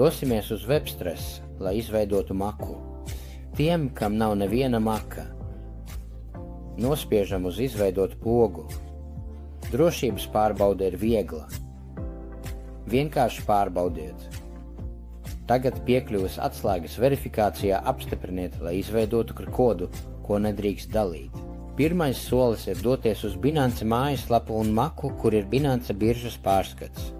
Dosimies uz Webstress, lai izveidotu maku. Tiem, kam nav neviena maka, nospiežam uz izveidot pogu. Drošības pārbaude ir viegla. Vienkārši pārbaudiet. Tagad piekļuves atslēgas verifikācijā apstipriniet, lai izveidotu kodu, ko nedrīkst dalīt. Pirmais solis ir doties uz Binance mājaslapu un maku, kur ir Binance biržas pārskats.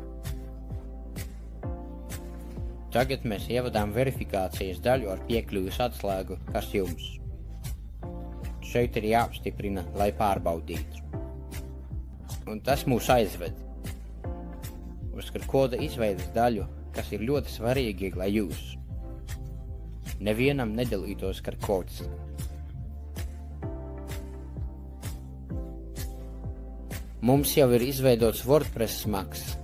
Tagad mēs ievadām verifikācijas daļu ar piekļuves atslēgu, kas jums. Šeit ir jāapstiprina, lai pārbaudītu. Un tas mūs aizved uz koda izveidas daļu, kas ir ļoti svarīgi, lai jūs nevienam nedalītos kods. Mums jau ir izveidots WordPress maks.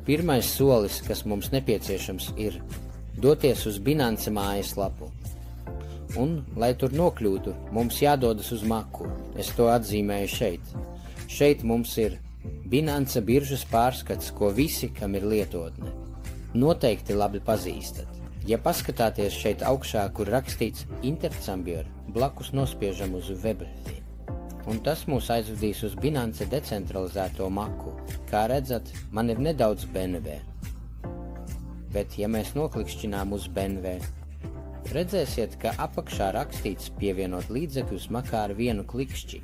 Pirmais solis, kas mums nepieciešams, ir doties uz Binance mājaslapu. Un, lai tur nokļūtu, mums jādodas uz maku. Es to atzīmēju šeit. Šeit mums ir Binance biržas pārskats, ko visi, kam ir lietotne, noteikti labi pazīstat. Ja paskatāties šeit augšā, kur rakstīts Intercambier, blakus nospiežam uz Webzi. Un tas mūs aizvedīs uz Binance decentralizēto maku. Kā redzat, man ir nedaudz BNB. Bet, ja mēs noklikšķinām uz BNB, redzēsiet, ka apakšā rakstīts pievienot līdzekļus makā ar vienu klikšķi.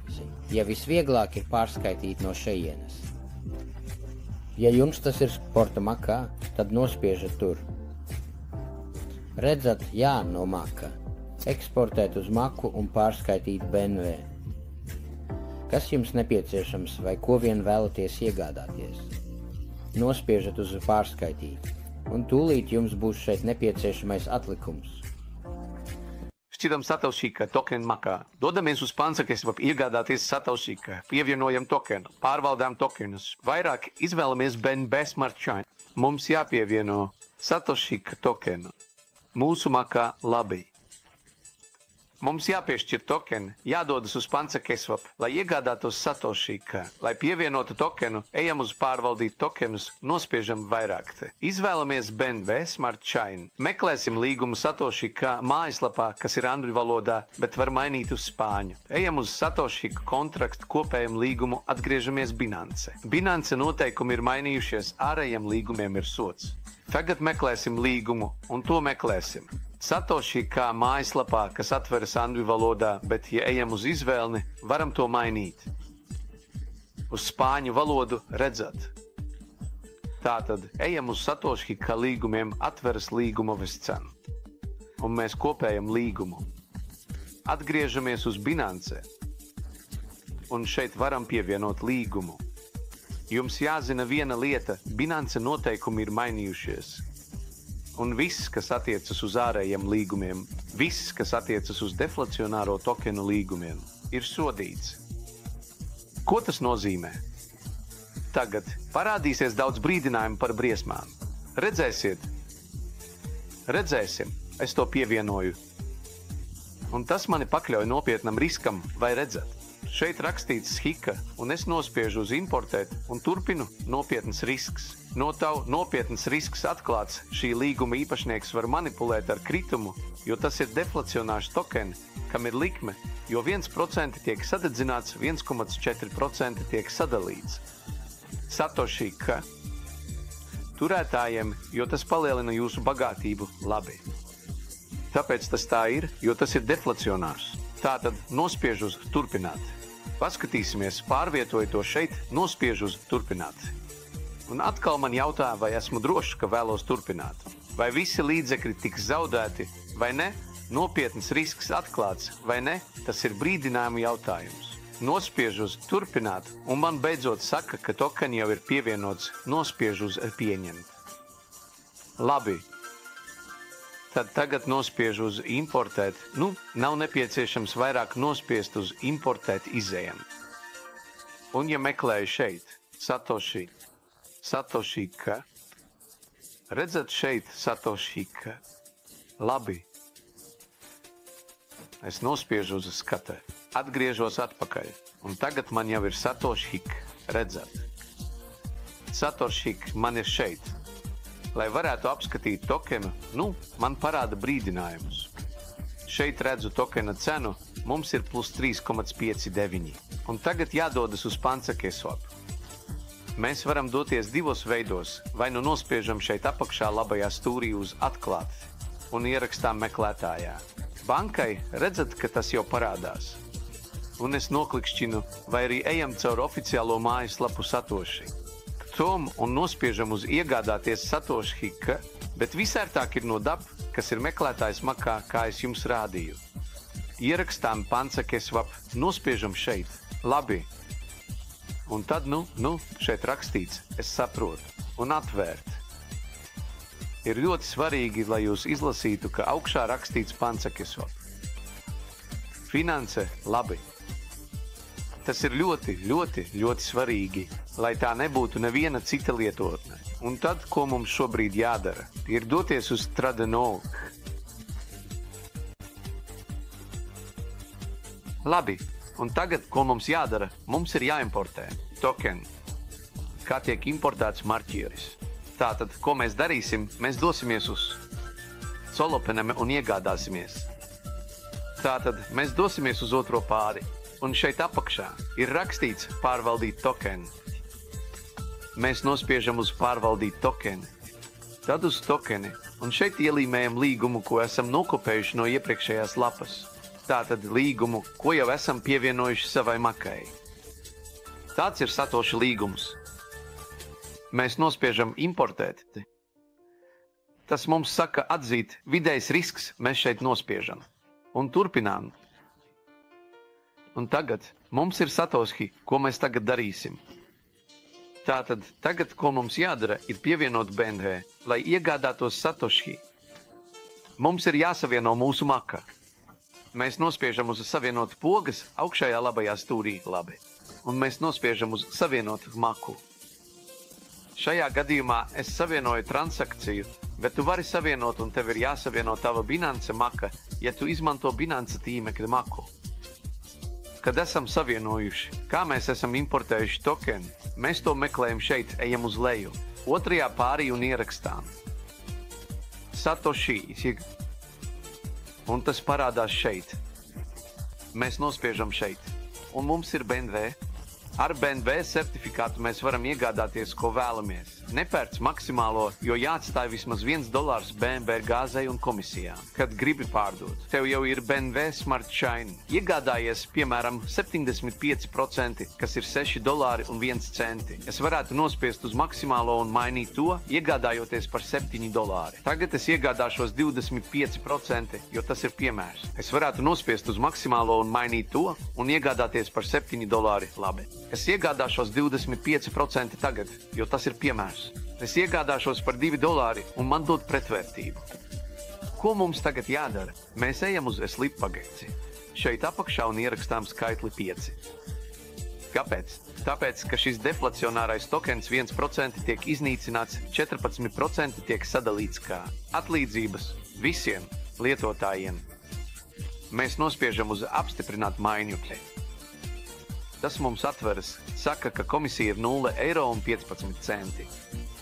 Ja visvieglāk ir pārskaitīt no šejienes. Ja jums tas ir sporta makā, tad nospiežat tur. Redzat, jā, no maka. Eksportēt uz maku un pārskaitīt BNB. Kas jums nepieciešams vai ko vien vēlaties iegādāties? Nospiežat uz pārskaitīt, un tūlīt jums būs šeit nepieciešamais atlikums. Šķiram Satoshika tokenu makā. Dodamies uz Pansakeswap iegādāties Satoshika, pievienojam tokenu, pārvaldām tokenus, vairāk izvēlamies BNB Smart Chain. Mums jāpievieno Satoshika tokenu. Mūsu makā labi. Mums jāpiešķir tokeni, jādodas uz Pansakeswap, lai iegādātos Satoshika. Lai pievienotu tokenu, ejam uz pārvaldīt tokenus, nospiežam vairāk te. Izvēlamies BNB Smart Chain. Meklēsim līgumu Satoshika mājaslapā, kas ir angļu valodā, bet var mainīt uz spāņu. Ejam uz Satoshika kontraktu kopējam līgumu, atgriežamies Binance. Binance noteikumi ir mainījušies, ārējiem līgumiem ir sots. Tagad meklēsim līgumu, un to meklēsim. Satoshika mājaslapā, kas atveras angļu valodā, bet, ja ejam uz izvēlni, varam to mainīt. Uz spāņu valodu redzat. Tātad, ejam uz Satoshika līgumiem, atveras līguma vescenu. Un mēs kopējam līgumu. Atgriežamies uz Binance. Un šeit varam pievienot līgumu. Jums jāzina viena lieta, Binance noteikumi ir mainījušies. Un viss, kas attiecas uz ārējiem līgumiem, viss, kas attiecas uz deflacionāro tokenu līgumiem, ir sodīts. Ko tas nozīmē? Tagad parādīsies daudz brīdinājumu par briesmām. Redzēsiet? Redzēsim, es to pievienoju. Un tas mani pakļauj nopietnam riskam, vai redzat? Šeit rakstīts Hika, un es nospiežu uz importēt un turpinu nopietns risks. Nopietns risks atklāts, šī līguma īpašnieks var manipulēt ar kritumu, jo tas ir deflacionārs tokeni, kam ir likme, jo 1% tiek sadedzināts, 1,4% tiek sadalīts. Satoshika turētājiem, jo tas palielina jūsu bagātību labi. Tāpēc tas tā ir, jo tas ir deflacionārs. Tātad nospiež uz turpināt. Paskatīsimies, pārvietoju to šeit, nospiež uz turpināt. Un atkal man jautā, vai esmu drošs, ka vēlos turpināt. Vai visi līdzekļi tiks zaudēti, vai ne? Nopietns risks atklāts, vai ne? Tas ir brīdinājumu jautājums. Nospiež uz turpināt, un man beidzot saka, ka tokeni jau ir pievienots, nospiež uz pieņemt. Labi. Tad tagad nospiež uz importēt. Nav nepieciešams vairāk nospiest uz importēt izējam. Un ja meklēju šeit, Satoshika. Redzat šeit Satoshika? Labi. Es nospiežu uz skatē. Atgriežos atpakaļ. Un tagad man jau ir Satoshika. Redzat? Satoshika man ir šeit. Lai varētu apskatīt tokenu, man parāda brīdinājumus. Šeit redzu tokena cenu, mums ir plus 3,59. Un tagad jādodas uz Pancake-Swap. Mēs varam doties divos veidos, vai nu nospiežam šeit apakšā labajā stūrī uz atklāt un ierakstām meklētājā. Bankai redzat, ka tas jau parādās. Un es noklikšķinu, vai arī ejam caur oficiālo mājaslapu Satoshi. Tom un nospiežam uz iegādāties Satoshi Hika, bet visērtāk ir no DAP, kas ir meklētājs makā, kā es jums rādīju. Ierakstām Pancake-Swap, nospiežam šeit. Labi. Un tad, šeit rakstīts, es saprotu, un atvērt. Ir ļoti svarīgi, lai jūs izlasītu, ka augšā rakstīts Pancake-Swap. Finance, labi. Tas ir ļoti, ļoti, ļoti svarīgi, lai tā nebūtu neviena cita lietotne. Un tad, ko mums šobrīd jādara, ir doties uz Tradenog. Labi, un tagad, ko mums jādara, mums ir jāimportē tokeni, kā tiek importēts marķieris. Tātad, ko mēs darīsim, mēs dosimies uz Solopeneme un iegādāsimies. Tātad, mēs dosimies uz otro pāri, un šeit apakšā ir rakstīts pārvaldīt tokeni. Mēs nospiežam uz pārvaldīt tokeni, tad uz tokeni, un šeit ielīmējam līgumu, ko esam nokopējuši no iepriekšējās lapas. Tātad līgumu, ko jau esam pievienojuši savai makai. Tāds ir Satoshi līgums. Mēs nospiežam importēt. Tas mums saka atzīt vidējs risks, mēs šeit nospiežam. Un turpinām. Un tagad mums ir Satoshi, ko mēs tagad darīsim. Tātad, tagad, ko mums jādara, ir pievienot BNB, lai iegādātos Satoshi. Mums ir jāsavieno mūsu maka. Mēs nospiežam uz savienot pogas augšējā labajā stūrī, labi. Un mēs nospiežam uz savienot maku. Šajā gadījumā es savienoju transakciju, bet tu vari savienot un tev ir jāsavieno tava Binance maka, ja tu izmanto Binance tīmekļa maku. Kad esam savienojuši, kā mēs esam importējuši tokeni, mēs to meklējam šeit, ejam uz leju, otrajā pārī un ierakstām. Satoshi, un tas parādās šeit. Mēs nospiežam šeit, un mums ir BNB. Ar BNB certifikātu mēs varam iegādāties, ko vēlamies. Nepērc maksimālo, jo jāatstāj vismaz $1 BNB gāzei un komisijām. Kad gribi pārdot, tev jau ir BNB Smart Chain. Iegādājies, piemēram, 75%, kas ir $6.01. Es varētu nospiest uz maksimālo un mainīt to, iegādājoties par $7. Tagad es iegādāšos 25%, jo tas ir piemērs. Es varētu nospiest uz maksimālo un mainīt to, un iegādāties par $7. Labi. Es iegādāšos 25% tagad, jo tas ir piemērs. Es iegādāšos par $2 un man dod pretvērtību. Ko mums tagad jādara? Mēs ejam uz Slipageci. Šeit apakšā un ierakstām skaitli 5. Kāpēc? Tāpēc, ka šis deflacionārais tokens 1% tiek iznīcināts, 14% tiek sadalīts kā atlīdzības visiem lietotājiem. Mēs nospiežam uz apstiprināt maiņukļi. Tas mums atveras, saka, ka komisija ir €0,15.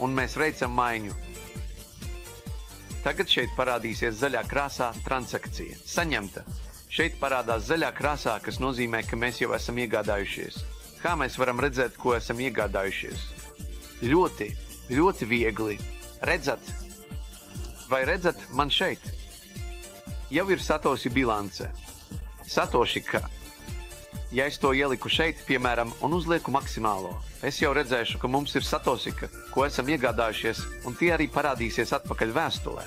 Un mēs veicam maiņu. Tagad šeit parādīsies zaļā krāsā transakcija. Saņemta. Šeit parādās zaļā krāsā, kas nozīmē, ka mēs jau esam iegādājušies. Kā mēs varam redzēt, ko esam iegādājušies? Ļoti, ļoti viegli. Redzat? Vai redzat man šeit? Jau ir Satoshi bilance. Satoshi kā? Ja es to ieliku šeit, piemēram, un uzlieku maksimālo, es jau redzēšu, ka mums ir Satoshi, ko esam iegādājušies, un tie arī parādīsies atpakaļ vēstulē.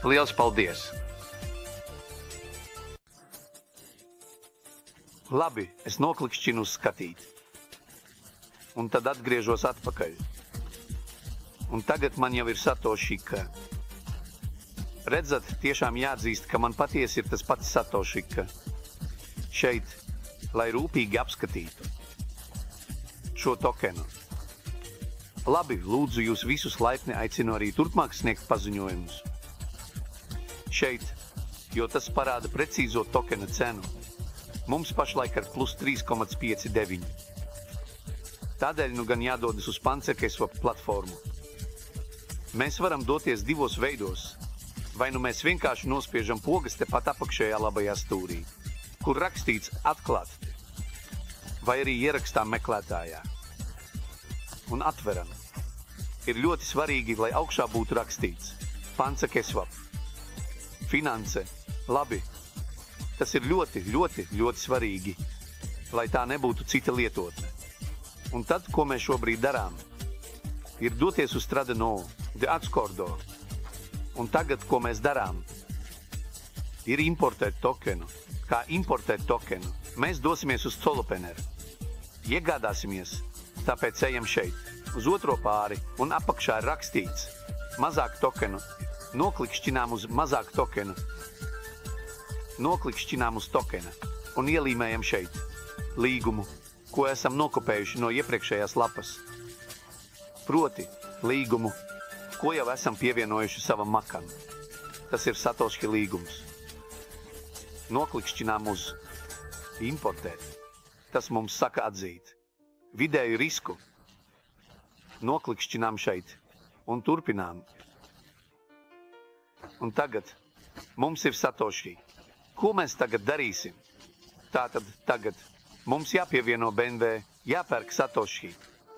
Liels paldies! Labi, es noklikšķinu uz skatīt. Un tad atgriežos atpakaļ. Un tagad man jau ir Satoshi. Redzat, tiešām jāatzīst, ka man patiesi ir tas pats Satoshi. Šeit, lai rūpīgi apskatītu šo tokenu. Labi, lūdzu jūs visus laipni aicinu arī turpmāk sniegt paziņojumus. Šeit, jo tas parāda precīzo tokena cenu. Mums pašlaik ir plus 3,59. Tādēļ nu gan jādodas uz Pancake-Swap platformu. Mēs varam doties divos veidos. Vai nu mēs vienkārši nospiežam pogas tepat apakšējā labajā stūrī, kur rakstīts atklāt, vai arī ierakstām meklētājā un atveram. Ir ļoti svarīgi, lai augšā būtu rakstīts Panca Kesvap. Finance. Labi. Tas ir ļoti, ļoti, ļoti svarīgi, lai tā nebūtu cita lietotne. Un tad, ko mēs šobrīd darām, ir doties uz Stradano de Atskordo. Un tagad, ko mēs darām, ir importēt tokenu. Kā importēt tokenu? Mēs dosimies uz Colopeneru. Iegādāsimies, tāpēc ejam šeit, uz otro pāri, un apakšā ir rakstīts mazāk tokenu. Noklikšķinām uz mazāk tokenu. Noklikšķinām uz tokena un ielīmējam šeit līgumu, ko esam nokopējuši no iepriekšējās lapas. Proti, līgumu, ko jau esam pievienojuši savam makam. Tas ir Satoshi līgums. Noklikšķinām uz importēt. Tas mums saka atzīt vidēju risku. Noklikšķinām šeit un turpinām. Un tagad mums ir Satoshi. Ko mēs tagad darīsim? Tātad tagad mums jāpievieno BNB, jāpērk Satoshi.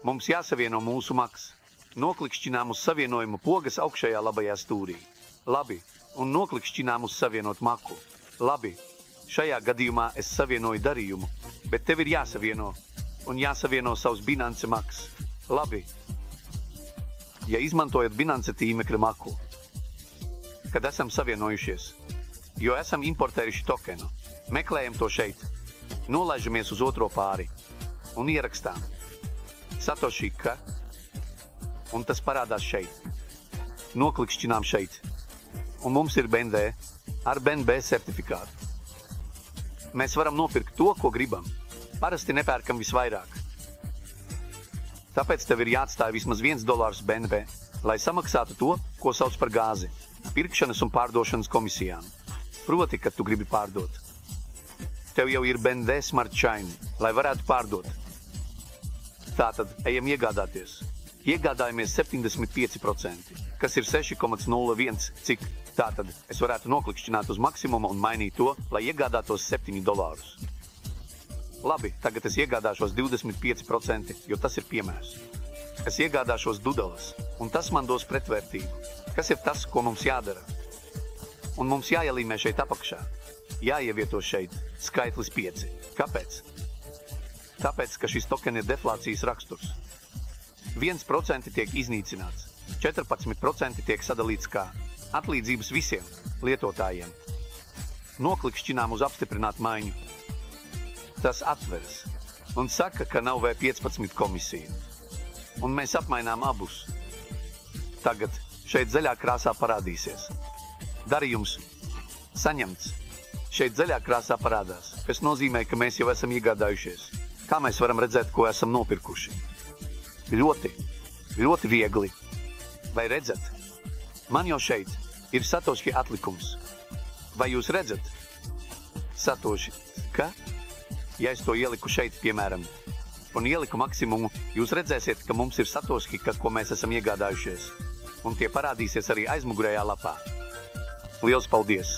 Mums jāsavieno mūsu maks. Noklikšķinām uz savienojumu pogas augšējā labajā stūrī. Labi. Un noklikšķinām uz savienot maku. Labi. Šajā gadījumā es savienoju darījumu, bet tev ir jāsavieno. Un jāsavieno savs Binance maks. Labi. Ja izmantojat Binance tīmekļa maku, kad esam savienojušies, jo esam importējuši tokenu, meklējam to šeit, nolaižamies uz otro pāri un ierakstām Satoshi Ka, un tas parādās šeit. Noklikšķinām šeit, un mums ir BNB ar BNB certifikātu. Mēs varam nopirkt to, ko gribam. Parasti nepērkam visvairāk. Tāpēc tev ir jāatstāj vismaz $1 BNB, lai samaksātu to, ko sauc par gāzi, pirkšanas un pārdošanas komisijām. Proti, kad tu gribi pārdot. Tev jau ir BNB Smart Chain, lai varētu pārdot. Tātad, ejam iegādāties. Iegādājamies 75%, kas ir 6,01, cik. Tātad, es varētu noklikšķināt uz maksimumu un mainīt to, lai iegādātos $7. Labi, tagad es iegādāšos 25%, jo tas ir piemērs. Es iegādāšos dudalas, un tas man dos pretvērtību. Kas ir tas, ko mums jādara? Un mums jāielīmē šeit apakšā. Jāievieto šeit skaitlis 5. Kāpēc? Tāpēc, ka šis token ir deflācijas raksturs. 1% tiek iznīcināts, 14% tiek sadalīts kā atlīdzības visiem lietotājiem. Noklikšķinām uz apstiprināt maiņu. Tas atveras un saka, ka nav V15 komisija. Un mēs apmainām abus. Tagad šeit zaļā krāsā parādīsies. Darījums saņemts. Šeit zaļā krāsā parādās, kas nozīmē, ka mēs jau esam iegādājušies. Kā mēs varam redzēt, ko esam nopirkuši? Ļoti, ļoti viegli. Vai redzat? Man jau šeit ir Satoshi atlikums. Vai jūs redzat? Satoshi, ka? Ja es to ieliku šeit, piemēram, un ieliku maksimumu, jūs redzēsiet, ka mums ir Satoshi, ko mēs esam iegādājušies. Un tie parādīsies arī aizmugurējā lapā. Liels paldies!